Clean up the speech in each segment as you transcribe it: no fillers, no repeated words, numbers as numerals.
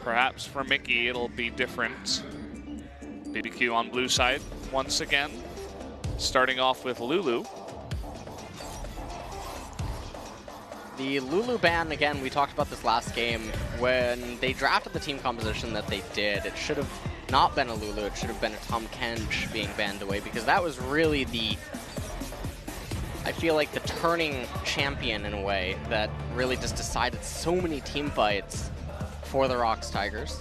Perhaps for Mickey, it'll be different. BBQ on blue side once again. Starting off with Lulu. The Lulu ban, again, we talked about this last game. When they drafted the team composition that they did, it should have not been a Lulu, it should have been a Tahm Kench being banned away, because that was really the, I feel like, the turning champion in a way that really just decided so many team fights for the ROX Tigers.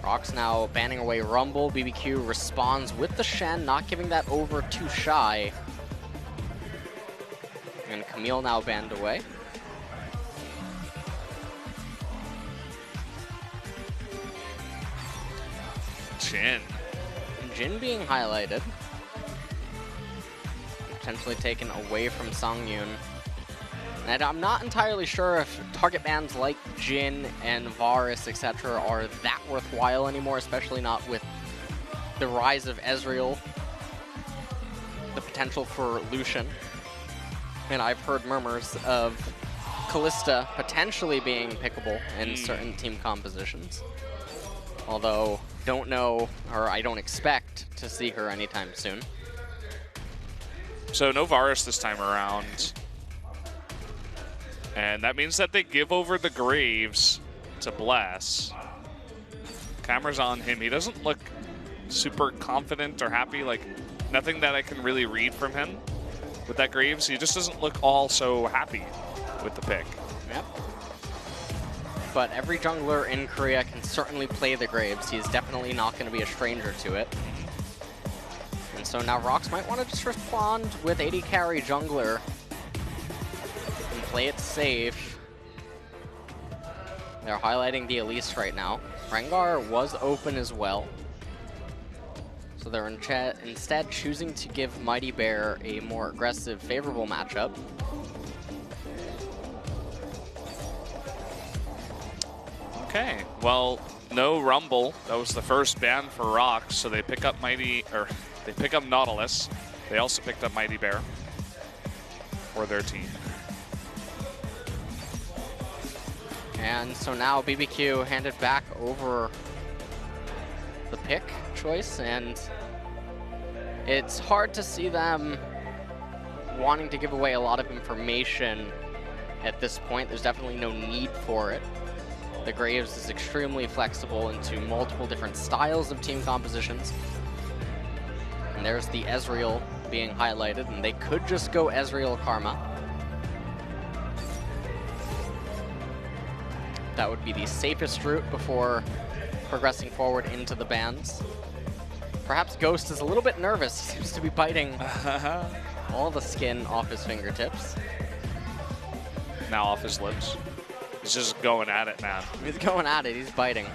ROX now banning away Rumble. BBQ responds with the Shen, not giving that over to Shy. And Camille now banned away. Jin. Jin being highlighted. Potentially taken away from Songyun. And I'm not entirely sure if target bans like Jin and Varus, etc. are that worthwhile anymore, especially not with the rise of Ezreal, the potential for Lucian. And I've heard murmurs of Kalista potentially being pickable in certain team compositions. Although, don't know, or I don't expect to see her anytime soon. So no Varus this time around. And that means that they give over the Graves to Bless. Camera's on him. He doesn't look super confident or happy. Like, nothing that I can really read from him with that Graves. He just doesn't look all so happy with the pick. Yep. But every jungler in Korea can certainly play the Graves. He's definitely not going to be a stranger to it. And so now ROX might want to just respond with AD carry jungler and play it safe. They're highlighting the Elise right now. Rengar was open as well. So they're instead choosing to give Mighty Bear a more aggressive, favorable matchup. Okay, well, no Rumble. That was the first ban for ROX, so they pick up they pick up Nautilus. They also picked up Mighty Bear for their team. And so now BBQ handed back over the pick choice, and it's hard to see them wanting to give away a lot of information at this point. There's definitely no need for it. The Graves is extremely flexible into multiple different styles of team compositions. And there's the Ezreal being highlighted, and they could just go Ezreal Karma. That would be the safest route before progressing forward into the bans. Perhaps Ghost is a little bit nervous. He seems to be biting all the skin off his fingertips. Now off his lips. He's just going at it, man. He's going at it. He's biting.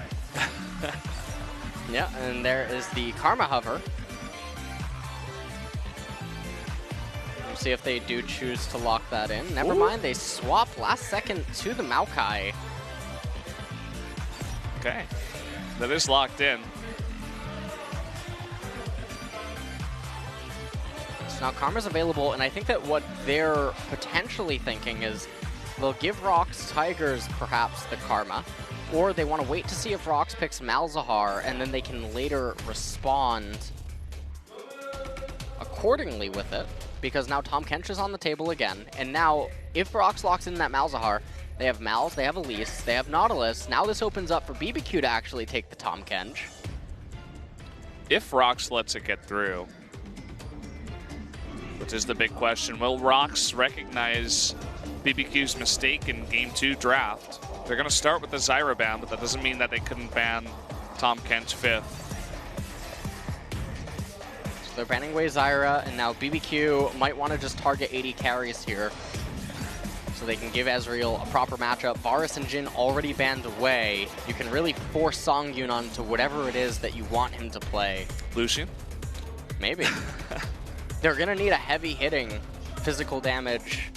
Yeah, and there is the Karma Hover. We'll see if they do choose to lock that in. Never mind, they swap last second to the Maokai. Okay, that is locked in. So now Karma's available, and I think that what they're potentially thinking is they'll give ROX Tigers perhaps the Karma, or they want to wait to see if ROX picks Malzahar, and then they can later respond accordingly with it, because now Tahm Kench is on the table again, and now if ROX locks in that Malzahar, they have Malz, they have Elise, they have Nautilus. Now this opens up for BBQ to actually take the Tahm Kench. If ROX lets it get through, which is the big question, will ROX recognize BBQ's mistake in Game 2 draft? They're going to start with the Zyra ban, but that doesn't mean that they couldn't ban Tahm Kench 5th. So they're banning away Zyra, and now BBQ might want to just target 80 carries here, so they can give Ezreal a proper matchup. Varus and Jin already banned away. You can really force Songyun onto whatever it is that you want him to play. Lucian? Maybe. They're going to need a heavy-hitting physical damage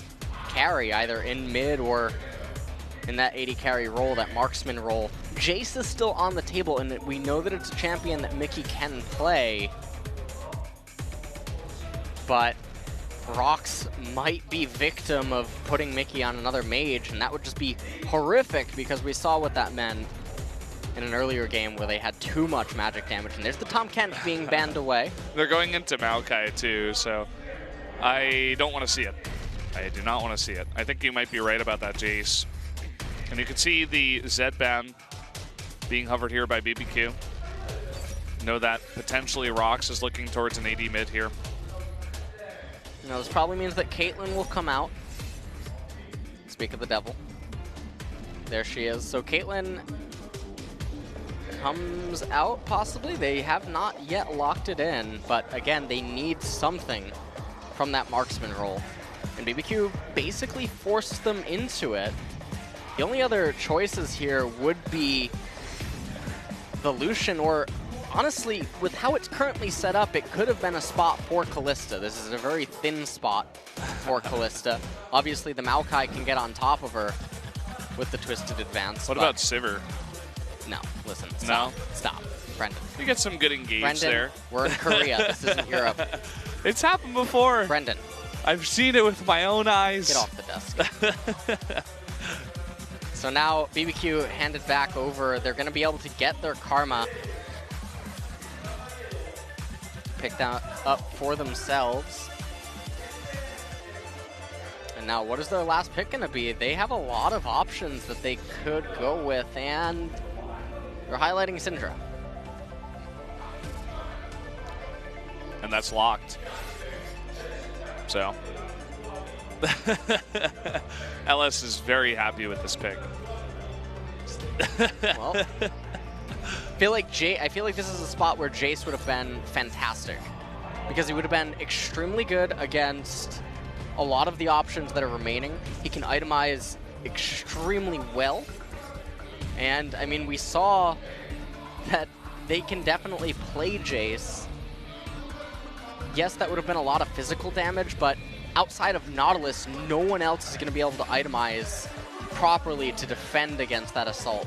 carry, either in mid or in that 80 carry role, that marksman role. Jace is still on the table, and we know that it's a champion that Mickey can play, but ROX might be victim of putting Mickey on another mage, and that would just be horrific, because we saw what that meant in an earlier game where they had too much magic damage. And there's the Tom Kent being banned away. They're going into Maokai too, so I don't want to see it. I do not want to see it. I think you might be right about that, Jace. And you can see the Z ban being hovered here by BBQ. Know that potentially ROX is looking towards an AD mid here. Now, this probably means that Caitlyn will come out. Speak of the devil. There she is. So Caitlyn comes out, possibly. They have not yet locked it in, but again, they need something from that marksman role. And BBQ basically forced them into it. The only other choices here would be the Lucian, or honestly, with how it's currently set up, it could have been a spot for Kalista. This is a very thin spot for Kalista. Obviously, the Maokai can get on top of her with the Twisted Advance. What about Sivir? No, listen, stop. No? Stop. Brendan. You get some good engage Brendan, there. We're in Korea. This isn't Europe. It's happened before. Brendan. I've seen it with my own eyes. Get off the desk. So now BBQ handed back over. They're going to be able to get their Karma picked out up for themselves. And now what is their last pick going to be? They have a lot of options that they could go with, and they're highlighting Syndra. And that's locked. So LS is very happy with this pick. Well, I feel like this is a spot where Jace would have been fantastic, because he would have been extremely good against a lot of the options that are remaining. He can itemize extremely well, and I mean, we saw that they can definitely play Jace. Yes, that would have been a lot of physical damage, but outside of Nautilus, no one else is going to be able to itemize properly to defend against that assault.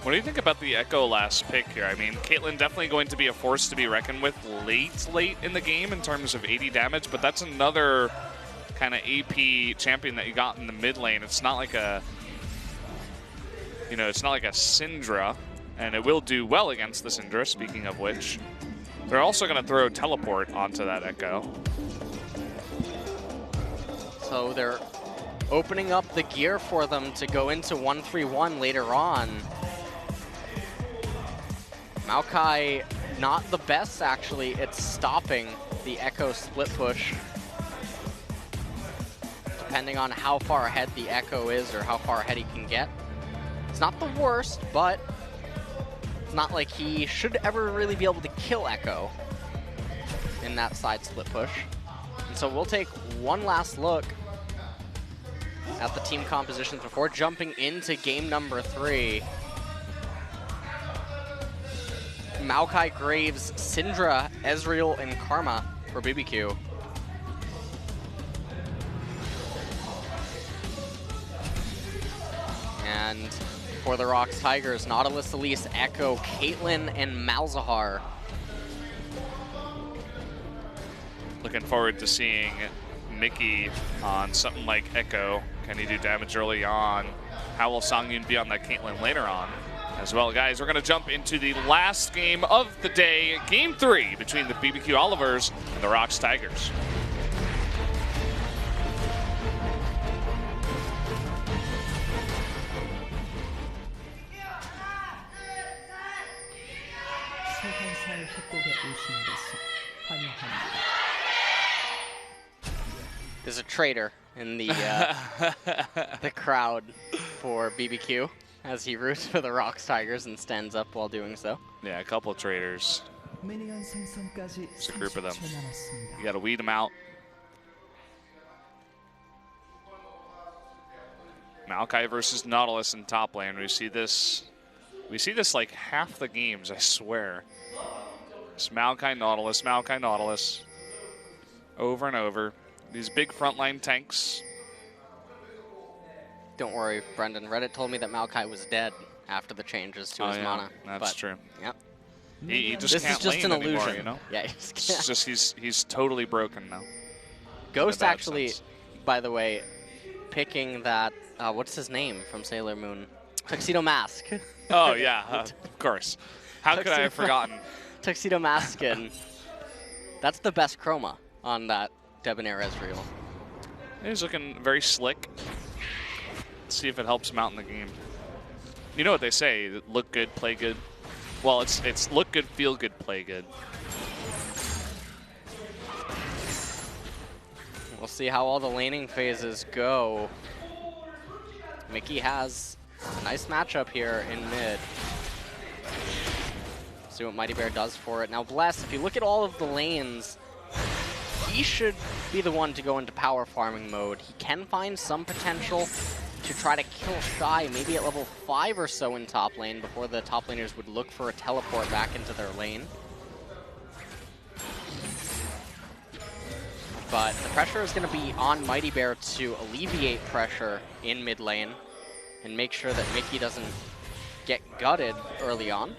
What do you think about the Echo last pick here? I mean, Caitlyn definitely going to be a force to be reckoned with late in the game in terms of 80 damage, but that's another kind of AP champion that you got in the mid lane. It's not like a, it's not like a Syndra, and it will do well against the Syndra, speaking of which. They're also going to throw teleport onto that Echo. So they're opening up the gear for them to go into 1-3-1 later on. Maokai, not the best actually. It's stopping the Echo split push. Depending on how far ahead the Echo is or how far ahead he can get. It's not the worst, but it's not like he should ever really be able to kill Echo in that side split push. And so we'll take one last look at the team compositions before jumping into game number 3. Maokai, Graves, Syndra, Ezreal, and Karma for BBQ. And for the ROX Tigers, Nautilus, Elise, Echo, Caitlyn, and Malzahar. Looking forward to seeing Mickey on something like Echo. Can he do damage early on? How will Songyun be on that Caitlyn later on? As well, guys, we're going to jump into the last game of the day, Game 3, between the BBQ Olivers and the ROX Tigers. There's a traitor in the the crowd for BBQ as he roots for the ROX Tigers and stands up while doing so. Yeah, a couple of traitors. Just a group of them. You got to weed them out. Maokai versus Nautilus in top lane. We see this like half the games, I swear. It's Maokai Nautilus. Over and over. These big frontline tanks. Don't worry, Brendan. Reddit told me that Maokai was dead after the changes to his mana. That's true. Yep. He just this can't is just lane an anymore, illusion. you know? Yeah, it's just he's totally broken now. Ghost actually, by the way, picking that. What's his name from Sailor Moon? Tuxedo Mask. Oh, yeah, of course. How could I have forgotten? Tuxedo Mask skin. That's the best chroma on that Debonair Ezreal. He's looking very slick. Let's see if it helps him out in the game. You know what they say, look good, play good. Well, it's look good, feel good, play good. We'll see how all the laning phases go. Mickey has a nice matchup here in mid. See what Mighty Bear does for it. Now Bless, if you look at all of the lanes, he should be the one to go into power farming mode. He can find some potential to try to kill Shy, maybe at level 5 or so in top lane before the top laners would look for a teleport back into their lane. But the pressure is going to be on Mighty Bear to alleviate pressure in mid lane and make sure that Mickey doesn't get gutted early on.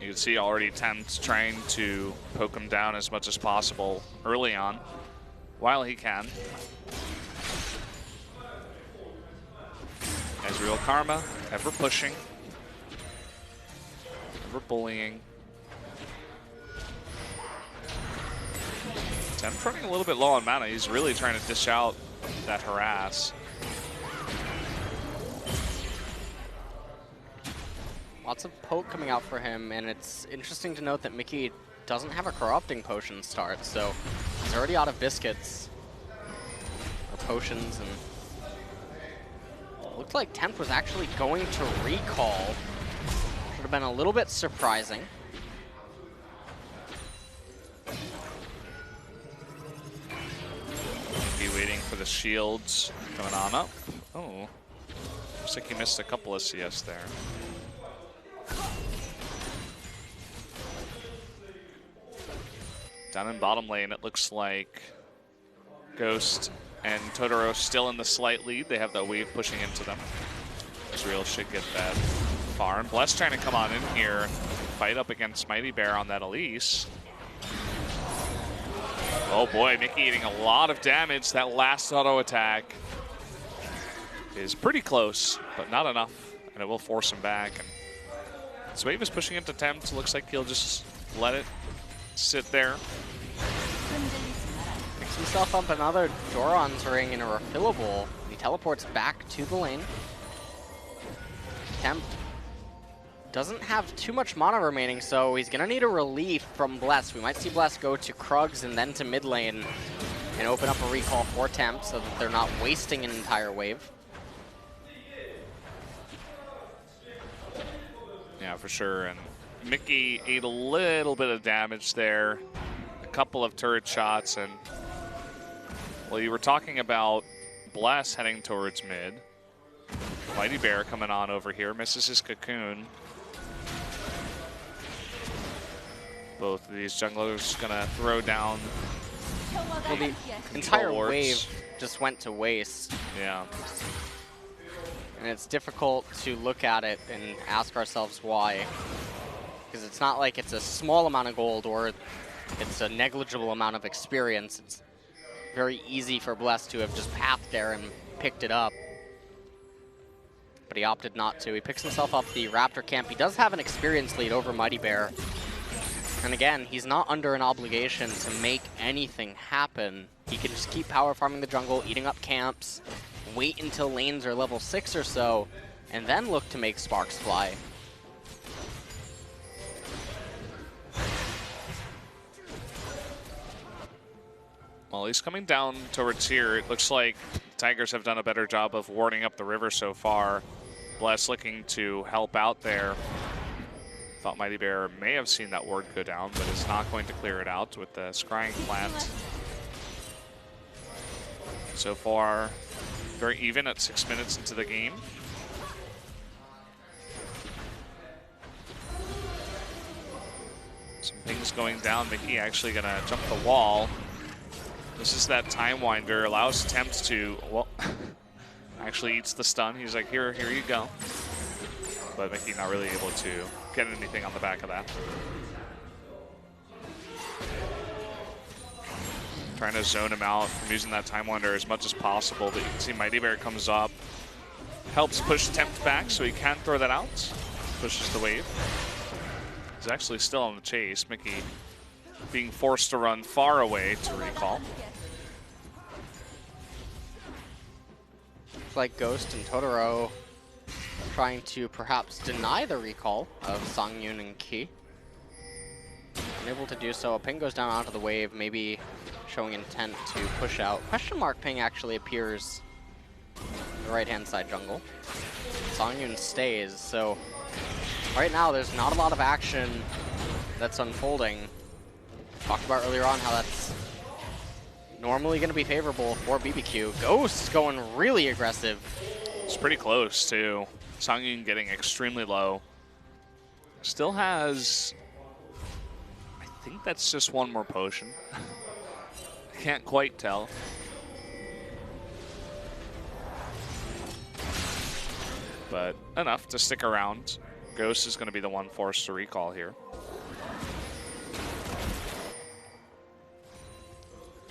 You can see already Tempt trying to poke him down as much as possible early on, while he can. Ezreal Karma, ever pushing, ever bullying. Tempt running a little bit low on mana. He's really trying to dish out that harass. Lots of poke coming out for him, and it's interesting to note that Mickey doesn't have a corrupting potion start, so he's already out of biscuits or potions, and it looked like Tempt was actually going to recall. Should have been a little bit surprising. Be waiting for the shields coming on up. Oh, looks like he missed a couple of CS there. Down in bottom lane, it looks like Ghost and Totoro still in the slight lead. They have that wave pushing into them. Ezreal should get that farm. Bless trying to come on in here, fight up against Mighty Bear on that Elise. Oh boy, Mickey eating a lot of damage. That last auto attack is pretty close, but not enough, and it will force him back. And this wave is pushing into Tempt. Looks like he'll just let it sit there. Picks himself up another Doran's ring in a refillable. He teleports back to the lane. Tempt doesn't have too much mana remaining, so he's gonna need a relief from Bless. We might see Bless go to Krugs and then to mid lane and open up a recall for Tempt so that they're not wasting an entire wave. Yeah, for sure. And Mickey ate a little bit of damage there. A couple of turret shots, and well, you were talking about Bless heading towards mid. Mighty Bear coming on over here, misses his cocoon. Both of these junglers gonna throw down. Well, the entire wave just went to waste. Yeah. And it's difficult to look at it and ask ourselves why. Because it's not like it's a small amount of gold or it's a negligible amount of experience. It's very easy for Bless to have just pathed there and picked it up. But he opted not to. He picks himself up the Raptor camp. He does have an experience lead over Mighty Bear. And again, he's not under an obligation to make anything happen. He can just keep power farming the jungle, eating up camps, wait until lanes are level 6 or so, and then look to make sparks fly. Well, he's coming down towards here. It looks like Tigers have done a better job of warding up the river so far. Bless looking to help out there. Thought Mighty Bear may have seen that ward go down, but is not going to clear it out with the scrying plant. So far, very even at 6 minutes into the game. Some things going down. Mickey actually gonna jump the wall. This is that time winder, allows Tempt to, well, actually eats the stun. He's like, here you go. But Mickey not really able to get anything on the back of that. Trying to zone him out from using that time winder as much as possible, but you can see Mighty Bear comes up, helps push Tempt back so he can throw that out. Pushes the wave. He's actually still on the chase. Mickey being forced to run far away to recall. Looks like Ghost and Totoro trying to perhaps deny the recall of Songyun and Key. Unable to do so. A ping goes down onto the wave, maybe showing intent to push out. Question mark ping actually appears in the right-hand side jungle. Songyun stays, so right now there's not a lot of action that's unfolding. Talked about earlier on how that's normally going to be favorable for BBQ. Ghost going really aggressive. It's pretty close too. Songyun getting extremely low. Still has, I think that's just one more potion. I can't quite tell. But enough to stick around. Ghost is going to be the one forced to recall here.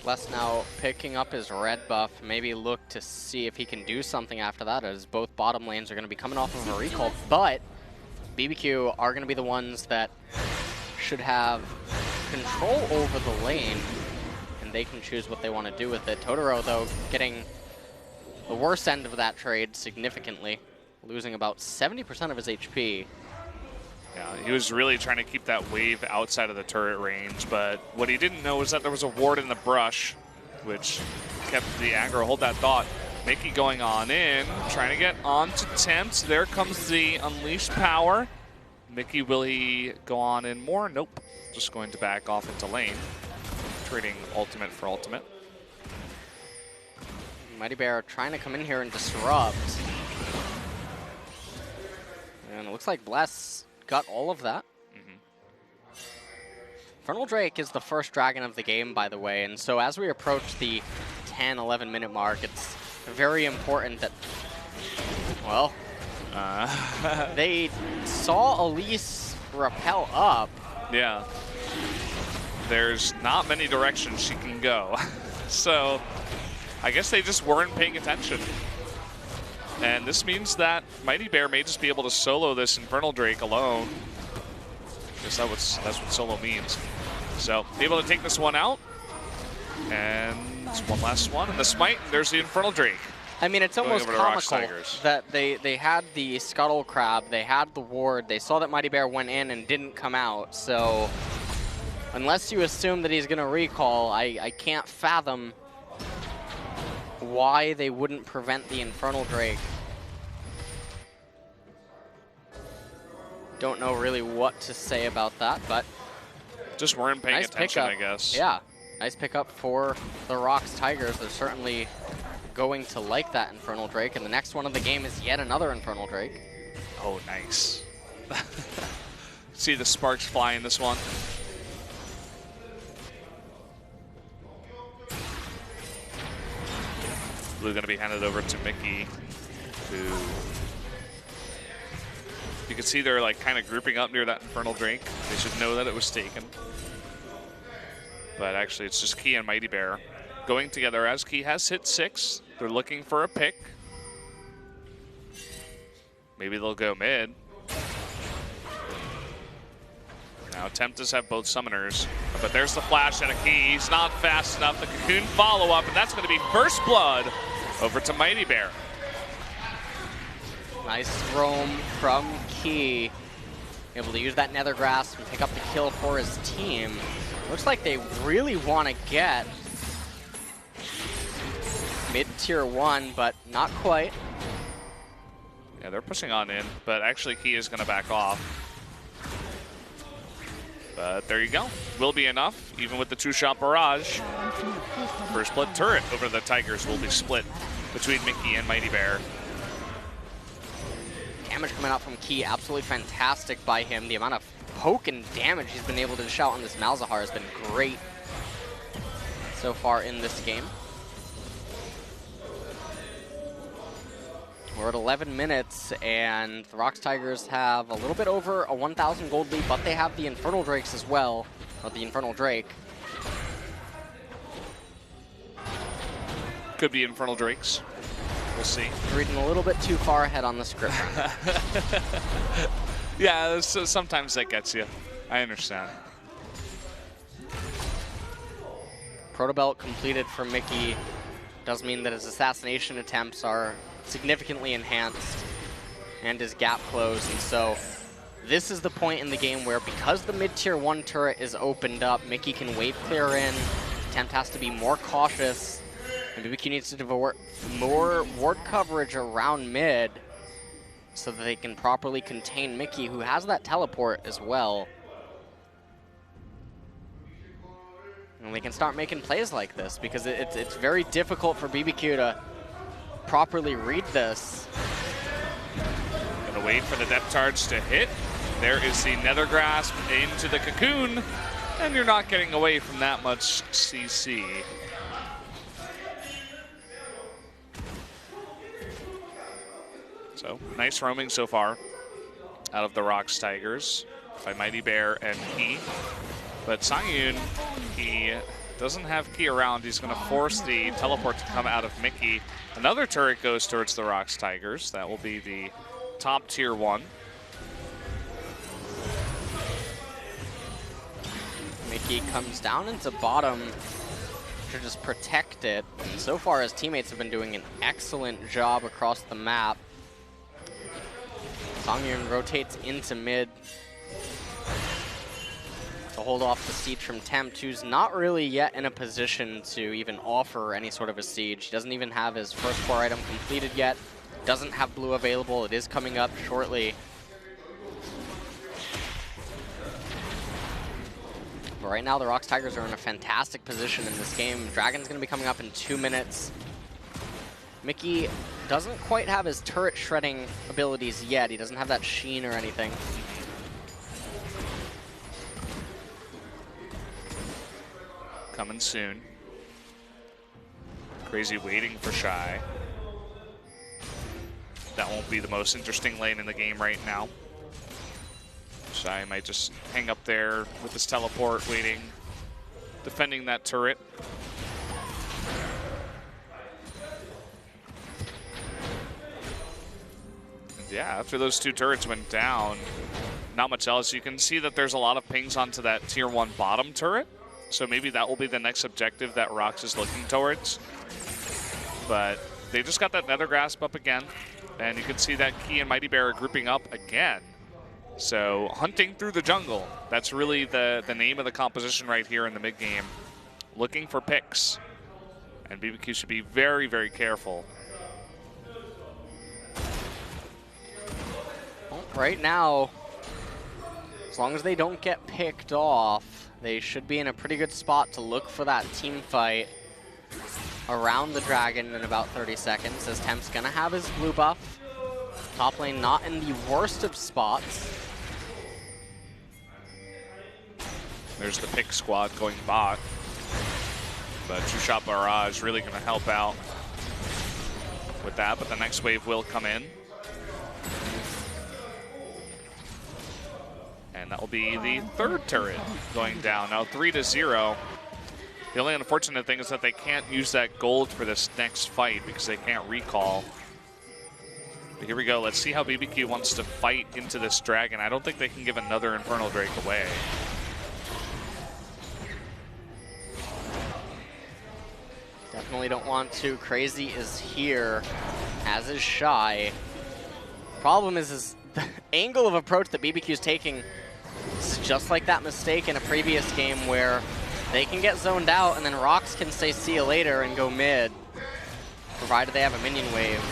Bless now picking up his red buff, maybe look to see if he can do something after that, as both bottom lanes are going to be coming off of a recall, but BBQ are going to be the ones that should have control over the lane, and they can choose what they want to do with it. Totoro, though, getting the worst end of that trade significantly, losing about 70% of his HP. Yeah, he was really trying to keep that wave outside of the turret range, but what he didn't know was that there was a ward in the brush, which kept the aggro. Hold that thought. Mickey going on in, trying to get onto Tempt. There comes the unleashed power. Mickey, will he go on in more? Nope. Just going to back off into lane, trading ultimate for ultimate. Mighty Bear trying to come in here and disrupt. And it looks like Bless got all of that. Infernal Drake is the first dragon of the game, by the way, and so as we approach the 10-11 minute mark, it's very important that, well, they saw Elise rappel up. Yeah. There's not many directions she can go. So I guess they just weren't paying attention. And this means that Mighty Bear may just be able to solo this Infernal Drake alone. I guess that's what solo means. So, able to take this one out. And it's one last one. And the smite, and there's the Infernal Drake. I mean, it's almost comical that they had the Scuttle Crab, they had the ward, they saw that Mighty Bear went in and didn't come out. So, unless you assume that he's going to recall, I can't fathom why they wouldn't prevent the Infernal Drake. Don't know really what to say about that, but just weren't paying nice attention, pickup. I guess. Yeah, nice pickup for the ROX Tigers. They're certainly going to like that Infernal Drake, and the next one of the game is yet another Infernal Drake. Oh, nice. See the sparks fly in this one. Blue going to be handed over to Mickey, who you can see they're like kind of grouping up near that Infernal Drake. They should know that it was taken. But actually it's just Key and Mighty Bear going together as Key has hit 6. They're looking for a pick. Maybe they'll go mid. Now Temptus have both summoners, but there's the flash and a Key. He's not fast enough. The Cocoon follow-up, and that's going to be first blood over to Mighty Bear. Nice roam from Key. Able to use that Nether Grasp and pick up the kill for his team. Looks like they really want to get mid-tier 1, but not quite. Yeah, they're pushing on in, but actually Key is going to back off. But there you go. Will be enough, even with the two-shot barrage. First blood turret over the Tigers will be split between Mickey and Mighty Bear. Damage coming out from Key, absolutely fantastic by him. The amount of poke and damage he's been able to dish out on this Malzahar has been great so far in this game. We're at 11 minutes, and the ROX Tigers have a little bit over a 1,000 gold lead, but they have the Infernal Drakes as well, or the Infernal Drake. Could be Infernal Drakes. We'll see. Reading a little bit too far ahead on the script. Yeah, so sometimes that gets you. I understand. Protobelt completed for Mickey. Does mean that his assassination attempts are significantly enhanced and his gap closed. And so this is the point in the game where, because the mid-tier 1 turret is opened up, Mickey can wave clear in. Tempt has to be more cautious, and BBQ needs to devote more ward coverage around mid so that they can properly contain Mickey, who has that teleport as well. And they can start making plays like this, because it's very difficult for BBQ to properly read this. Gonna wait for the depth charge to hit. There is the Nether Grasp into the Cocoon, and you're not getting away from that much CC. So, nice roaming so far out of the ROX Tigers by Mighty Bear and Key. But Sangyun, he doesn't have Key around. He's going to force the teleport to come out of Mickey. Another turret goes towards the ROX Tigers. That will be the top tier 1. Mickey comes down into bottom to just protect it. And so far, his teammates have been doing an excellent job across the map. Sangyun rotates into mid to hold off the siege from Tempt, who's not really yet in a position to even offer any sort of a siege. He doesn't even have his first core item completed yet. Doesn't have blue available. It is coming up shortly. But right now, the ROX Tigers are in a fantastic position in this game. Dragon's going to be coming up in 2 minutes. Mickey doesn't quite have his turret shredding abilities yet. He doesn't have that sheen or anything. Coming soon. Crazy waiting for Shy. That won't be the most interesting lane in the game right now. Shy might just hang up there with his teleport, waiting, defending that turret. And yeah, after those 2 turrets went down, not much else. You can see that there's a lot of pings onto that tier 1 bottom turret. So maybe that will be the next objective that ROX is looking towards. But they just got that Nether Grasp up again. And you can see that Key and Mighty Bear are grouping up again. So hunting through the jungle. That's really the name of the composition right here in the mid game. Looking for picks. And BBQ should be very, very careful. Well, right now, as long as they don't get picked off, they should be in a pretty good spot to look for that team fight around the Dragon in about 30 seconds, as Tempt's gonna have his blue buff. Top lane not in the worst of spots. There's the pick squad going bot. But True Shot Barrage really gonna help out with that, but the next wave will come in. And that will be the 3rd turret going down. Now 3-0. The only unfortunate thing is that they can't use that gold for this next fight because they can't recall. But here we go. Let's see how BBQ wants to fight into this Dragon. I don't think they can give another Infernal Drake away. Definitely don't want to. Crazy is here, as is Shy. Problem is the angle of approach that BBQ is taking is just like that mistake in a previous game where they can get zoned out and then ROX can say see you later and go mid, provided they have a minion wave.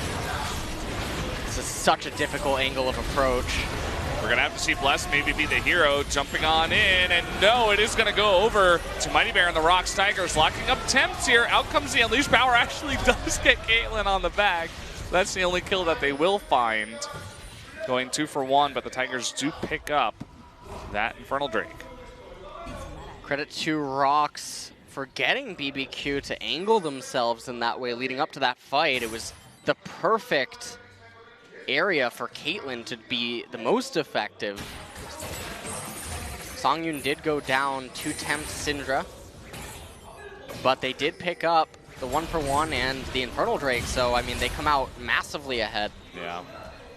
This is such a difficult angle of approach. We're going to have to see Bless maybe be the hero jumping on in, and no, it is going to go over to Mighty Bear and the ROX Tigers, locking up Tempt here. Out comes the Unleashed Power, actually does get Caitlyn on the back. That's the only kill that they will find. Going 2 for 1, but the Tigers do pick up that Infernal Drake. Credit to ROX for getting BBQ to angle themselves in that way leading up to that fight. It was the perfect area for Caitlyn to be the most effective. Sangyun did go down to Tempt Syndra, but they did pick up the 1-for-1 and the Infernal Drake, so I mean they come out massively ahead. Yeah.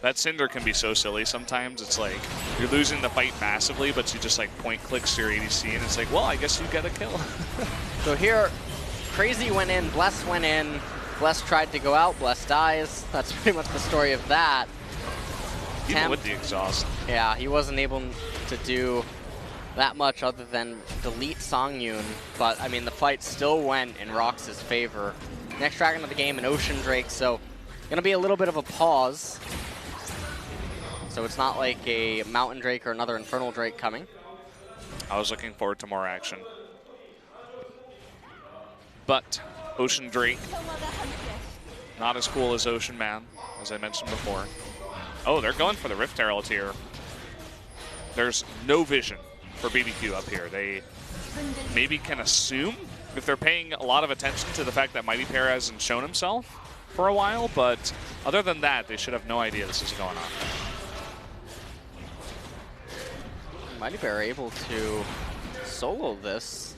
That Cinder can be so silly sometimes. It's like you're losing the fight massively, but you just like point clicks to your ADC, and it's like, well, I guess you get a kill. So here, Crazy went in, Bless went in, Bless tried to go out, Bless dies. That's pretty much the story of that. Even with the exhaust. Yeah, he wasn't able to do that much other than delete Songyun, but I mean the fight still went in ROX's favor. Next dragon of the game, an Ocean Drake, so gonna be a little bit of a pause. So it's not like a Mountain Drake or another Infernal Drake coming. I was looking forward to more action. But Ocean Drake, not as cool as Ocean Man, as I mentioned before. Oh, they're going for the Rift Herald here. There's no vision for BBQ up here. They maybe can assume if they're paying a lot of attention to the fact that Mighty Pear hasn't shown himself for a while, but other than that, they should have no idea this is going on. Mighty Bear able to solo this,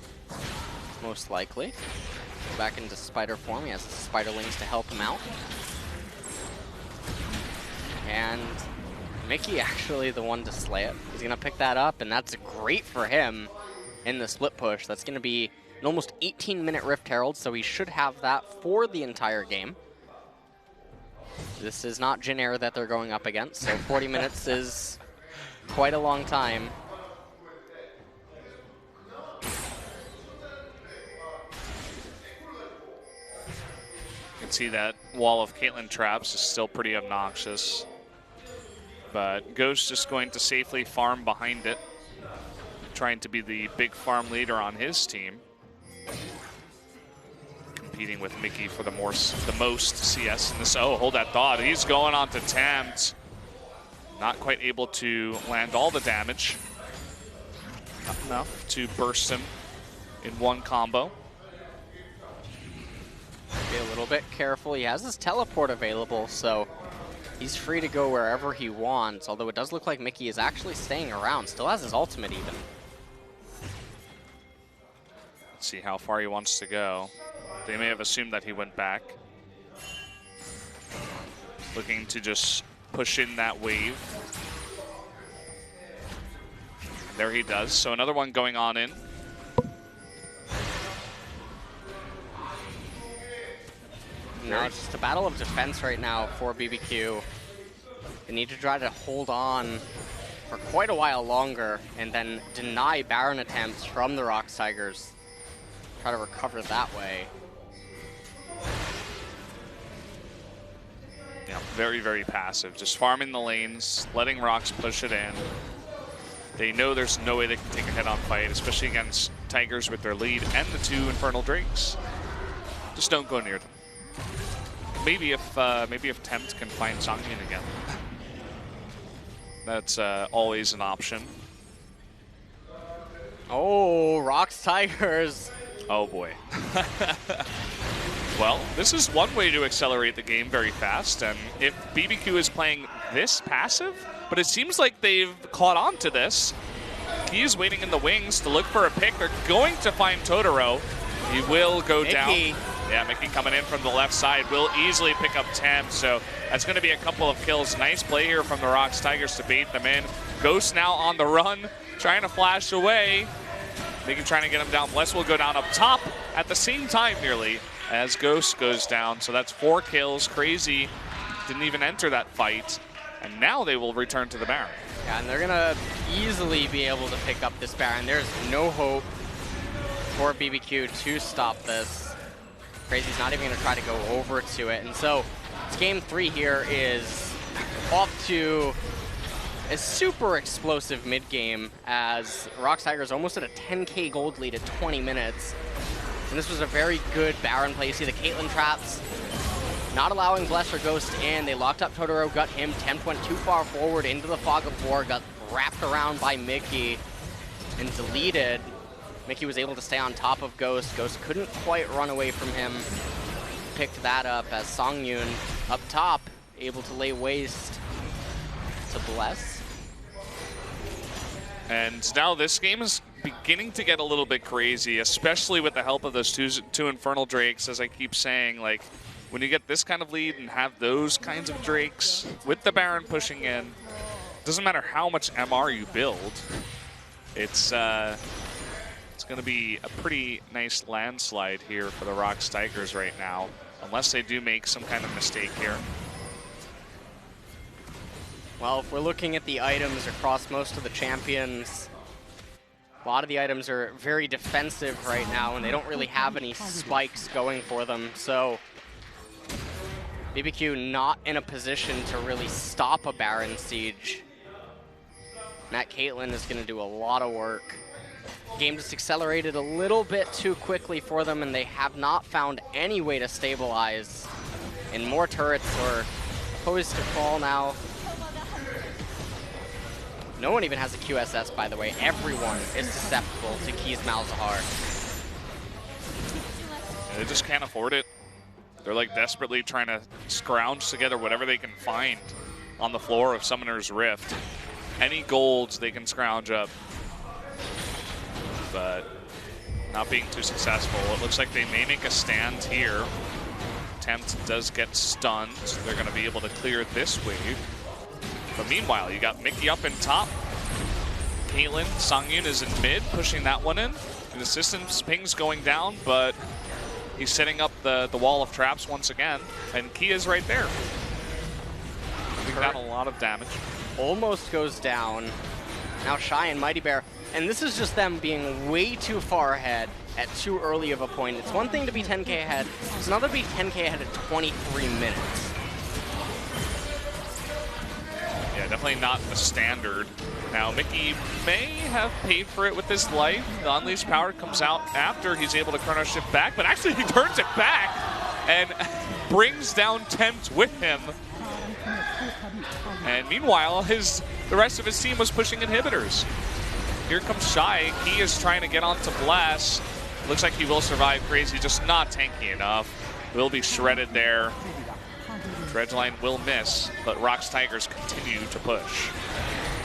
most likely. Go back into spider form. He has the spiderlings to help him out. And Mickey actually the one to slay it. He's going to pick that up, and that's great for him in the split push. That's going to be an almost 18-minute Rift Herald, so he should have that for the entire game. This is not Jin Air that they're going up against, so 40 minutes is quite a long time. You can see that wall of Caitlyn traps is still pretty obnoxious. But Ghost is going to safely farm behind it, trying to be the big farm leader on his team. Competing with Mickey for the most CS in this. Oh, hold that thought. He's going on to Tamt. Not quite able to land all the damage. Not enough to burst him in one combo. Be a little bit careful. He has his teleport available, so he's free to go wherever he wants, although it does look like Mickey is actually staying around. Still has his ultimate even. Let's see how far he wants to go. They may have assumed that he went back. Looking to just push in that wave. There he does. So another one going on in. No, it's just a battle of defense right now for BBQ. They need to try to hold on for quite a while longer and then deny Baron attempts from the ROX Tigers. Try to recover that way. Yeah, very, very passive. Just farming the lanes, letting ROX push it in. They know there's no way they can take a head-on fight, especially against Tigers with their lead and the two Infernal Drakes. Just don't go near them. Maybe if Tempt can find Songyun again. That's always an option. Oh, ROX Tigers. Oh boy. Well, this is one way to accelerate the game very fast, and if BBQ is playing this passive, but it seems like they've caught on to this. He is waiting in the wings to look for a pick. They're going to find Totoro. He will go down. Yeah, Mickey coming in from the left side will easily pick up Tempt, so that's going to be a couple of kills. Nice play here from the ROX Tigers to bait them in. Ghost now on the run, trying to flash away. Mickey trying to get him down. Bless will go down up top at the same time nearly as Ghost goes down. So that's 4 kills. Crazy didn't even enter that fight. And now they will return to the Baron. Yeah, and they're going to easily be able to pick up this Baron. There's no hope for BBQ to stop this. Crazy's not even going to try to go over to it. And so game 3 here is off to a super explosive mid-game as ROX Tigers almost at a 10k gold lead at 20 minutes. And this was a very good Baron play. You see the Caitlyn traps not allowing Bless or Ghost in. They locked up Totoro, got him. Tempt went too far forward into the fog of war, got wrapped around by Mickey and deleted. Mickey was able to stay on top of Ghost. Ghost couldn't quite run away from him. Picked that up as Songyun up top, able to lay waste to Bless. And now this game is beginning to get a little bit crazy, especially with the help of those two Infernal Drakes, as I keep saying. Like, when you get this kind of lead and have those kinds of Drakes with the Baron pushing in, doesn't matter how much MR you build, it's going to be a pretty nice landslide here for the ROX Tigers right now, unless they do make some kind of mistake here. Well, if we're looking at the items across most of the champions, a lot of the items are very defensive right now, and they don't really have any spikes going for them. So BBQ not in a position to really stop a Baron siege. Matt Caitlyn is going to do a lot of work. Game just accelerated a little bit too quickly for them, and they have not found any way to stabilize. And more turrets are poised to fall now. No one even has a QSS, by the way. Everyone is susceptible to Key's Malzahar. They just can't afford it. They're like desperately trying to scrounge together whatever they can find on the floor of Summoner's Rift. Any golds they can scrounge up. But not being too successful. It looks like they may make a stand here. Tempt does get stunned, so they're going to be able to clear this wave. But meanwhile, you got Mickey up in top. Caitlyn, Songyun is in mid, pushing that one in. And the system's ping's going down, but he's setting up the wall of traps once again. And Kia's right there. We've got a lot of damage. Almost goes down. Now Shy and Mighty Bear. And this is just them being way too far ahead at too early of a point. It's one thing to be 10k ahead. It's another to be 10k ahead at 23 minutes. Yeah, definitely not the standard. Now, Mickey may have paid for it with his life. The Unleashed Power comes out after he's able to Chrono Shift back, but actually he turns it back and brings down Tempt with him. And meanwhile, the rest of his team was pushing inhibitors. Here comes Shy. He is trying to get onto Blast. Looks like he will survive Crazy, just not tanky enough. Will be shredded there. Dredgeline will miss, but ROX Tigers continue to push.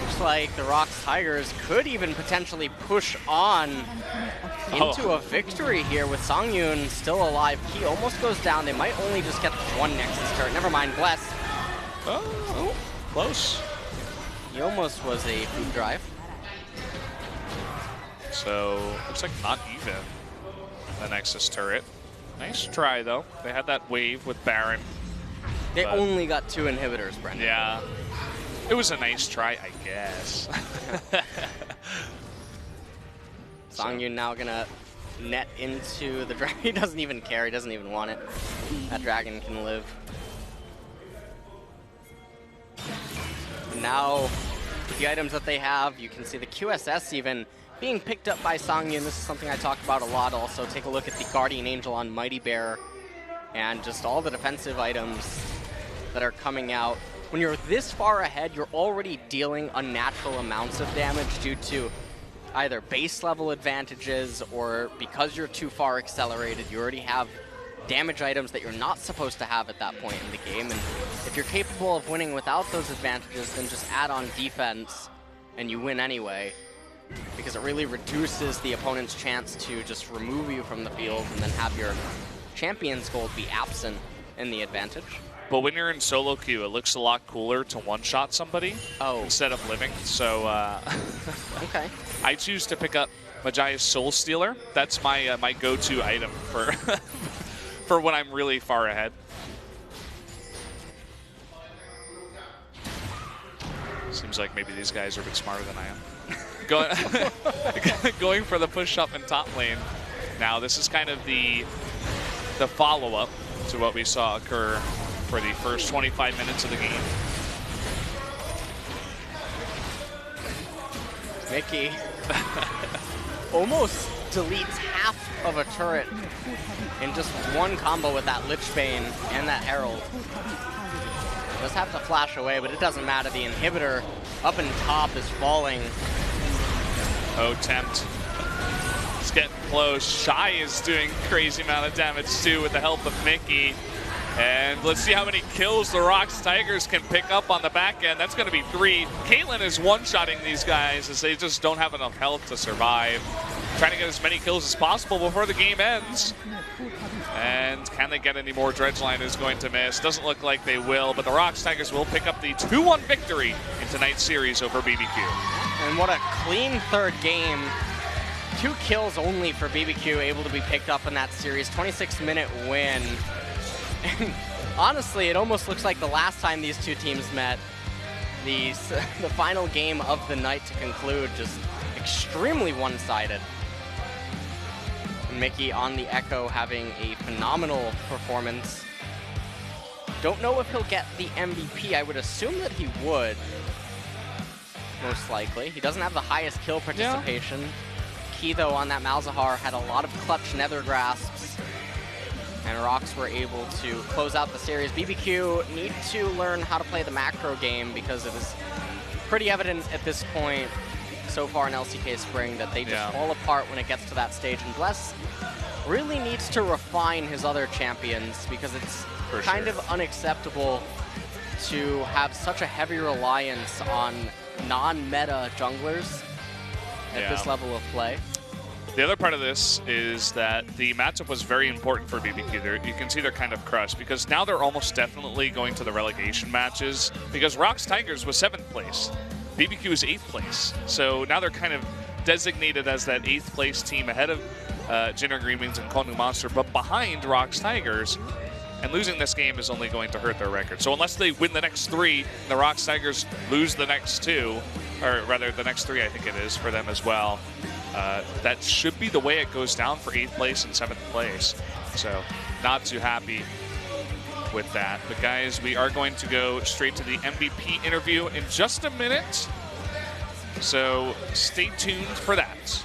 Looks like the ROX Tigers could even potentially push on into a victory here with Songyun still alive. Key almost goes down. They might only just get one Nexus turret. Never mind, Bless. Oh, close. He almost was a food drive. So, looks like not even the Nexus turret. Nice try, though. They had that wave with Baron. They only got 2 inhibitors, Brendan. Yeah. It was a nice try, I guess. Songyun now gonna net into the dragon. He doesn't even care. He doesn't even want it. That dragon can live. Now, with the items that they have, you can see the QSS even being picked up by Songyun. This is something I talk about a lot also. Take a look at the Guardian Angel on Mighty Bear and just all the defensive items that are coming out. When you're this far ahead, you're already dealing unnatural amounts of damage due to either base level advantages or because you're too far accelerated, you already have damage items that you're not supposed to have at that point in the game. And if you're capable of winning without those advantages, then just add on defense and you win anyway, because it really reduces the opponent's chance to just remove you from the field and then have your champion's gold be absent in the advantage. But when you're in solo queue, it looks a lot cooler to one-shot somebody instead of living. So okay. I choose to pick up Majia's Soul Stealer. That's my my go-to item for for when I'm really far ahead. Seems like maybe these guys are a bit smarter than I am. Going for the push-up in top lane. Now, this is kind of the follow-up to what we saw occur for the first 25 minutes of the game. Mickey almost deletes half of a turret in just one combo with that Lich Bane and that Herald. Does have to flash away, but it doesn't matter. The inhibitor up in top is falling. Oh, Tempt. It's getting close. Shy is doing crazy amount of damage too with the help of Mickey. And let's see how many kills the ROX Tigers can pick up on the back end. That's going to be 3. Caitlyn is one-shotting these guys as they just don't have enough health to survive. Trying to get as many kills as possible before the game ends. And can they get any more? Dredgeline is going to miss. Doesn't look like they will, but the ROX Tigers will pick up the 2-1 victory in tonight's series over BBQ. And what a clean third game. 2 kills only for BBQ able to be picked up in that series. 26-minute win. And honestly, it almost looks like the last time these two teams met, the final game of the night to conclude, just extremely one-sided. Mickey on the Echo having a phenomenal performance. Don't know if he'll get the MVP. I would assume that he would, most likely. He doesn't have the highest kill participation. Yeah. Key, though, on that Malzahar had a lot of clutch nether grasps, and ROX were able to close out the series. BBQ need to learn how to play the macro game because it is pretty evident at this point so far in LCK Spring that they just fall apart when it gets to that stage, and Bless really needs to refine his other champions because it's kind of unacceptable to have such a heavy reliance on non-meta junglers at this level of play. The other part of this is that the matchup was very important for BBQ. You can see they're kind of crushed because now they're almost definitely going to the relegation matches because ROX Tigers was 7th place. BBQ is 8th place. So now they're kind of designated as that 8th place team ahead of Jinner Green Beans and Konu Monster, but behind ROX Tigers. And losing this game is only going to hurt their record. So unless they win the next 3, the ROX Tigers lose the next 2, or rather the next 3 I think it is for them as well. That should be the way it goes down for 8th place and 7th place. So not too happy with that. But guys, we are going to go straight to the MVP interview in just a minute. So stay tuned for that.